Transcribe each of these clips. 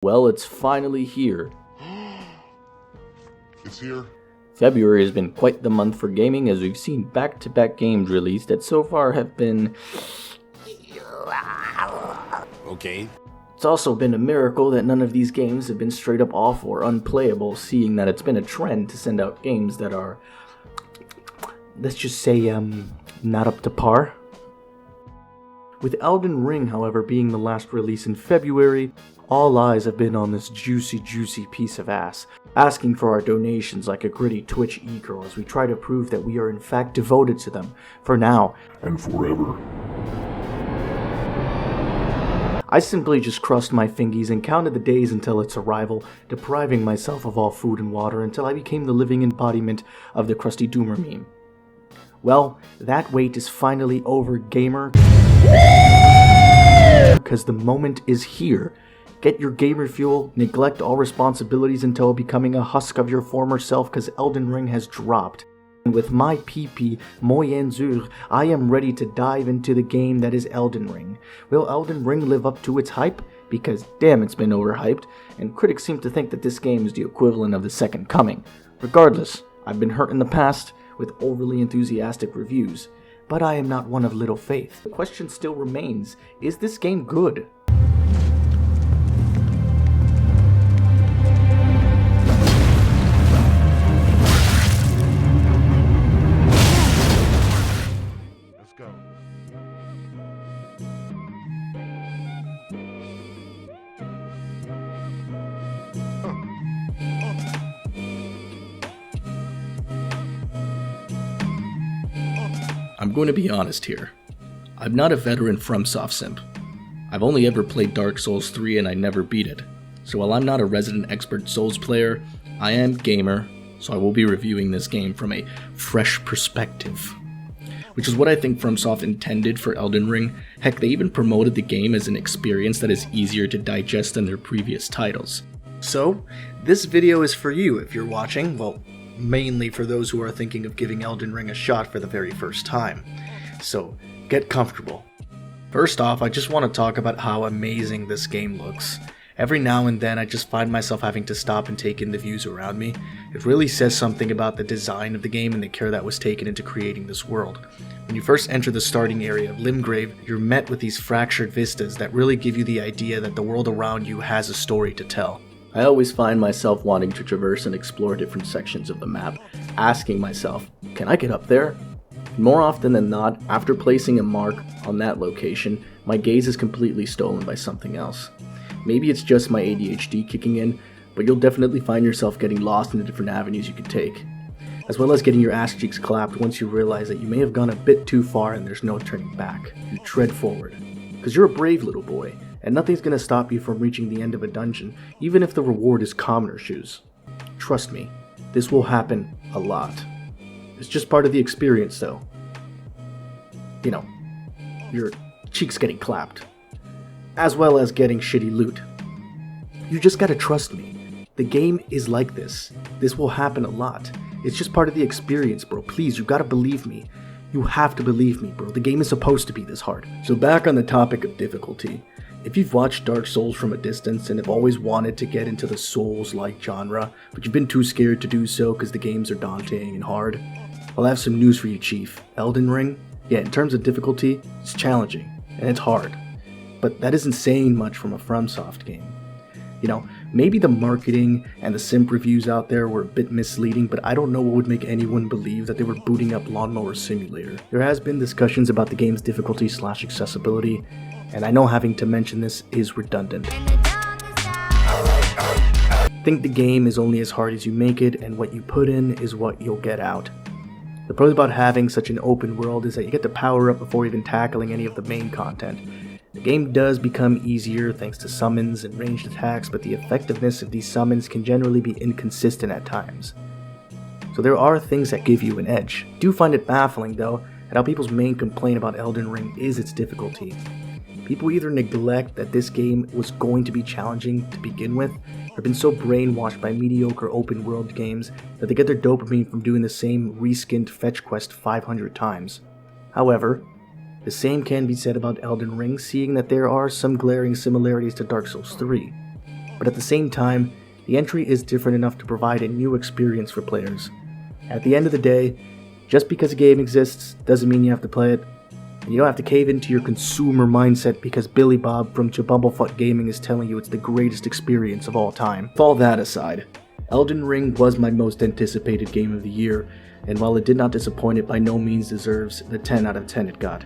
Well, it's finally here. It's here? February has been quite the month for gaming, as we've seen back-to-back games released that so far have been... Okay. It's also been a miracle that none of these games have been straight up off or unplayable, seeing that it's been a trend to send out games that are, let's just say, not up to par. With Elden Ring, however, being the last release in February, all eyes have been on this juicy piece of ass, asking for our donations like a gritty Twitch e-girl as we try to prove that we are in fact devoted to them, for now and forever. I simply just crossed my fingies and counted the days until its arrival, depriving myself of all food and water until I became the living embodiment of the Krusty Doomer meme. Well, that wait is finally over, gamer, because the moment is here. Get your gamer fuel, neglect all responsibilities until becoming a husk of your former self, because Elden Ring has dropped. And with my PP moyen zur, I am ready to dive into the game that is Elden Ring. Will Elden Ring live up to its hype? Because damn, it's been overhyped, and critics seem to think that this game is the equivalent of the Second Coming. Regardless, I've been hurt in the past with overly enthusiastic reviews, but I am not one of little faith. The question still remains, is this game good? Let's go. I'm going to be honest here. I'm not a veteran FromSoft simp. I've only ever played Dark Souls 3 and I never beat it. So while I'm not a resident expert Souls player, I am gamer, so I will be reviewing this game from a fresh perspective. Which is what I think FromSoft intended for Elden Ring. Heck, they even promoted the game as an experience that is easier to digest than their previous titles. So, this video is for you if you're watching, well, mainly for those who are thinking of giving Elden Ring a shot for the very first time. So, get comfortable. First off, I just want to talk about how amazing this game looks. Every now and then I just find myself having to stop and take in the views around me. It really says something about the design of the game and the care that was taken into creating this world. When you first enter the starting area of Limgrave, you're met with these fractured vistas that really give you the idea that the world around you has a story to tell. I always find myself wanting to traverse and explore different sections of the map, asking myself, can I get up there? More often than not, after placing a mark on that location, my gaze is completely stolen by something else. Maybe it's just my ADHD kicking in, but you'll definitely find yourself getting lost in the different avenues you could take, as well as getting your ass cheeks clapped once you realize that you may have gone a bit too far and there's no turning back. You tread forward, because you're a brave little boy, and nothing's going to stop you from reaching the end of a dungeon, even if the reward is commoner shoes. Trust me, this will happen a lot. It's just part of the experience though. You know, your cheeks getting clapped, as well as getting shitty loot. You just gotta trust me. The game is like this. This will happen a lot. It's just part of the experience, bro. Please, you gotta believe me. You have to believe me, bro. The game is supposed to be this hard. So back on the topic of difficulty. If you've watched Dark Souls from a distance and have always wanted to get into the Souls-like genre, but you've been too scared to do so because the games are daunting and hard, I'll have some news for you, Chief. Elden Ring? Yeah, in terms of difficulty, it's challenging, and it's hard. But that isn't saying much from a FromSoft game. You know, maybe the marketing and the simp reviews out there were a bit misleading, but I don't know what would make anyone believe that they were booting up Lawnmower Simulator. There has been discussions about the game's difficulty/accessibility, and I know having to mention this is redundant. Think the game is only as hard as you make it, and what you put in is what you'll get out. The pros about having such an open world is that you get to power up before even tackling any of the main content. The game does become easier thanks to summons and ranged attacks, but the effectiveness of these summons can generally be inconsistent at times. So there are things that give you an edge. I do find it baffling though, at how people's main complaint about Elden Ring is its difficulty. People either neglect that this game was going to be challenging to begin with, or have been so brainwashed by mediocre open world games that they get their dopamine from doing the same reskinned fetch quest 500 times. However, the same can be said about Elden Ring, seeing that there are some glaring similarities to Dark Souls 3. but at the same time, the entry is different enough to provide a new experience for players. At the end of the day, just because a game exists doesn't mean you have to play it, and you don't have to cave into your consumer mindset because Billy Bob from Jabumblefutt Gaming is telling you it's the greatest experience of all time. With all that aside, Elden Ring was my most anticipated game of the year, and while it did not disappoint, it by no means deserves the 10 out of 10 it got.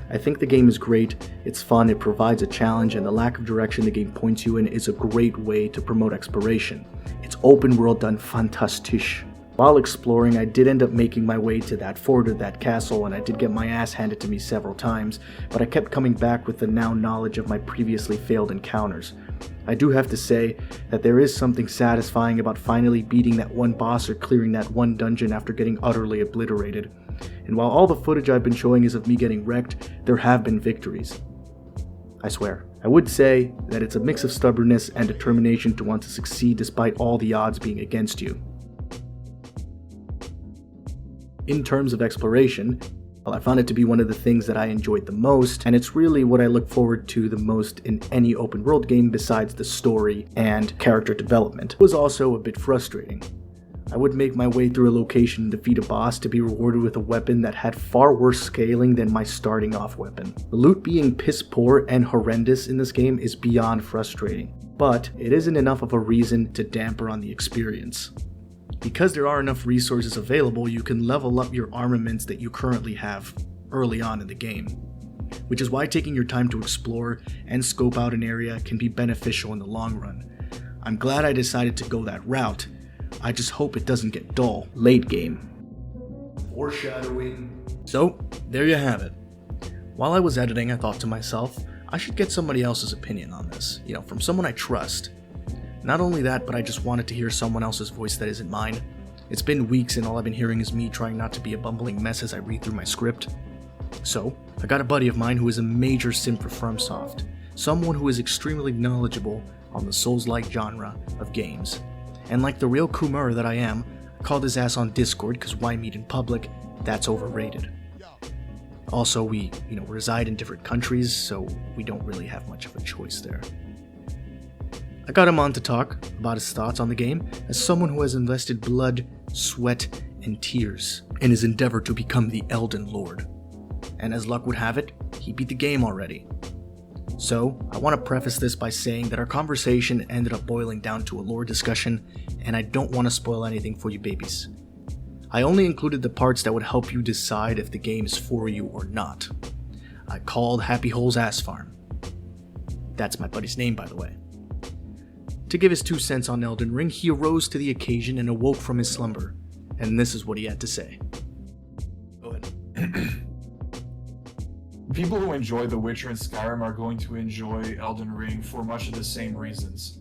I think the game is great, it's fun, it provides a challenge, and the lack of direction the game points you in is a great way to promote exploration. It's open world done fantastisch. While exploring, I did end up making my way to that fort or that castle, and I did get my ass handed to me several times, but I kept coming back with the now knowledge of my previously failed encounters. I do have to say that there is something satisfying about finally beating that one boss or clearing that one dungeon after getting utterly obliterated. And while all the footage I've been showing is of me getting wrecked, there have been victories. I swear. I would say that it's a mix of stubbornness and determination to want to succeed despite all the odds being against you. In terms of exploration, well, I found it to be one of the things that I enjoyed the most, and it's really what I look forward to the most in any open world game besides the story and character development. It was also a bit frustrating. I would make my way through a location and defeat a boss to be rewarded with a weapon that had far worse scaling than my starting off weapon. The loot being piss poor and horrendous in this game is beyond frustrating, but it isn't enough of a reason to damper on the experience. Because there are enough resources available, you can level up your armaments that you currently have early on in the game, which is why taking your time to explore and scope out an area can be beneficial in the long run. I'm glad I decided to go that route. I just hope it doesn't get dull late game. Foreshadowing. So, there you have it. While I was editing, I thought to myself, I should get somebody else's opinion on this, from someone I trust. Not only that, but I just wanted to hear someone else's voice that isn't mine. It's been weeks and all I've been hearing is me trying not to be a bumbling mess as I read through my script. So, I got a buddy of mine who is a major simp for FromSoft, someone who is extremely knowledgeable on the Souls-like genre of games. And like the real Kumar that I am, I called his ass on Discord because why meet in public? That's overrated. Also, we, reside in different countries, so we don't really have much of a choice there. I got him on to talk about his thoughts on the game as someone who has invested blood, sweat, and tears in his endeavor to become the Elden Lord. And as luck would have it, he beat the game already. So, I want to preface this by saying that our conversation ended up boiling down to a lore discussion, and I don't want to spoil anything for you babies. I only included the parts that would help you decide if the game is for you or not. I called Happy Hole's Ass Farm. That's my buddy's name, by the way. To give his 2 cents on Elden Ring, he arose to the occasion and awoke from his slumber, and this is what he had to say. Go ahead. People who enjoy The Witcher and Skyrim are going to enjoy Elden Ring for much of the same reasons.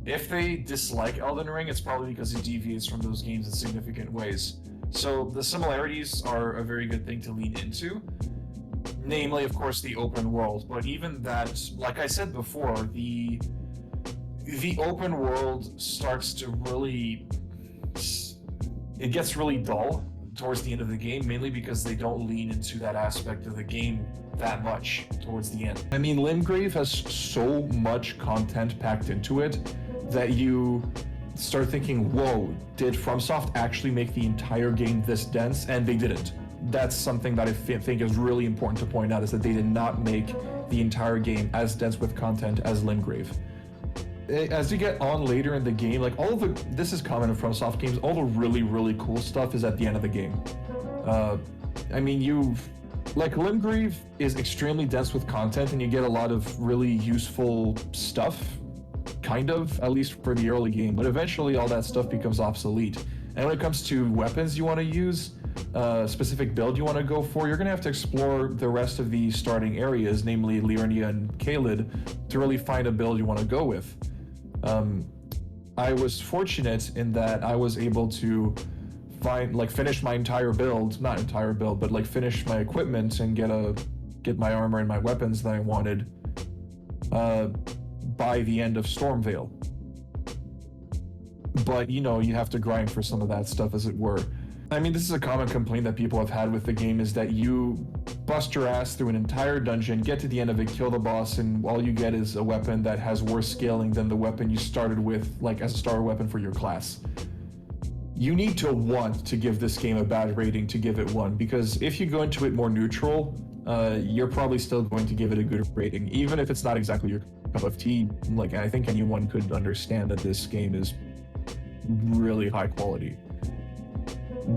If they dislike Elden Ring, it's probably because it deviates from those games in significant ways. So the similarities are a very good thing to lean into. Namely, of course, the open world. But even that, like I said before, the open world starts to really... It gets really dull towards the end of the game, mainly because they don't lean into that aspect of the game that much towards the end. I mean, Limgrave has so much content packed into it that you start thinking, whoa, did FromSoft actually make the entire game this dense? And they didn't. That's something that I think is really important to point out, is that they did not make the entire game as dense with content as Limgrave. As you get on later in the game, like this is common in FromSoft games, all the really, really cool stuff is at the end of the game. Limgrave is extremely dense with content and you get a lot of really useful stuff, at least for the early game, but eventually all that stuff becomes obsolete. And when it comes to weapons you want to use, specific build you want to go for, you're going to have to explore the rest of the starting areas, namely Liurnia and Caelid, to really find a build you want to go with. I was fortunate in that I was able to finish my entire build, not entire build, but finish my equipment and get my armor and my weapons that I wanted by the end of Stormvale. But you have to grind for some of that stuff, as it were. I mean, this is a common complaint that people have had with the game, is that you bust your ass through an entire dungeon, get to the end of it, kill the boss, and all you get is a weapon that has worse scaling than the weapon you started with, like as a starter weapon for your class. You need to want to give this game a bad rating to give it one, because if you go into it more neutral, you're probably still going to give it a good rating, even if it's not exactly your cup of tea. Like, I think anyone could understand that this game is really high quality.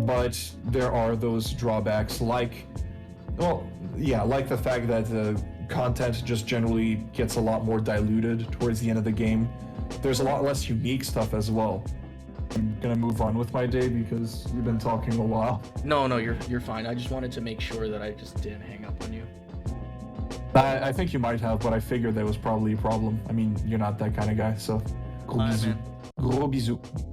But there are those drawbacks, like the fact that the content just generally gets a lot more diluted towards the end of the game. There's a lot less unique stuff as well. I'm gonna move on with my day because we've been talking a while. No, you're fine. I just wanted to make sure that I just didn't hang up on you. I think you might have, but I figured there was probably a problem. I mean, you're not that kind of guy, so gros Bye, bisous. man. Gros bisous.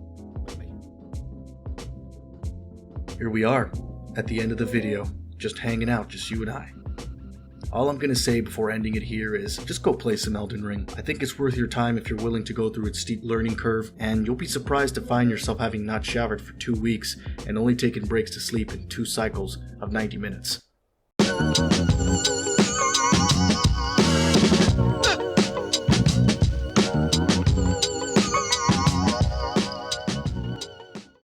Here we are, at the end of the video, just hanging out, just you and I. All I'm gonna say before ending it here is, just go play some Elden Ring. I think it's worth your time if you're willing to go through its steep learning curve, and you'll be surprised to find yourself having not showered for 2 weeks, and only taking breaks to sleep in 2 cycles of 90 minutes.